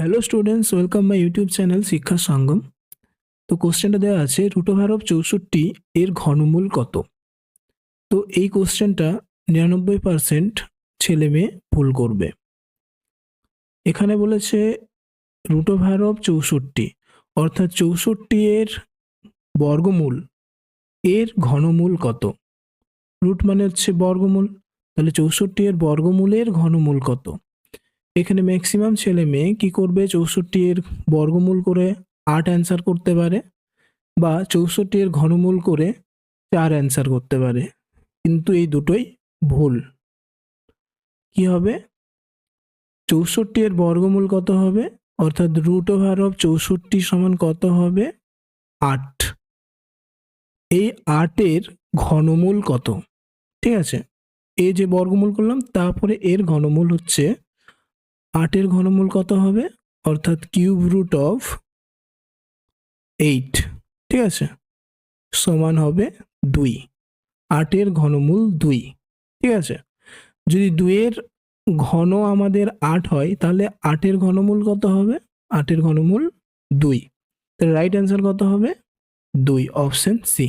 Hello students, welcome my YouTube channel শিক্ষা সঙ্গম। তো কোশ্চেনটা দেওয়া আছে √64 এর ঘনমূল কত। তো এই কোশ্চেনটা 99% ছেলে মেয়ে ভুল করবে। এখানে বলেছে √64 অর্থাৎ 64 এর বর্গমূল এর ঘনমূল কত। রুট মানে হচ্ছে বর্গমূল, তাহলে 64 এর বর্গমূলের ঘনমূল কত। এখানে ম্যাক্সিমাম ছেলে মেয়ে কি করবে, 64 এর বর্গমূল করে 8 অ্যান্সার করতে পারে বা 64 এর ঘনমূল করে 4 অ্যান্সার করতে পারে, কিন্তু এই দুটোই ভুল। কি হবে, 64 এর বর্গমূল কত হবে, অর্থাৎ √64 সমান কত হবে, 8। এই 8 এর ঘনমূল কত, ঠিক আছে। এই যে বর্গমূল করলাম তারপরে এর ঘনমূল হচ্ছে 8 এর ঘনমূল কত হবে, অর্থাৎ √8, ঠিক আছে, সমান হবে 2। 8 এর ঘনমূল 2, ঠিক আছে। যদি 2 এর ঘন আমাদের 8 হয় তাহলে 8 এর ঘনমূল কত হবে, 8 এর ঘনমূল 2। তাহলে রাইট অ্যান্সার কত হবে, 2, অপশন সি।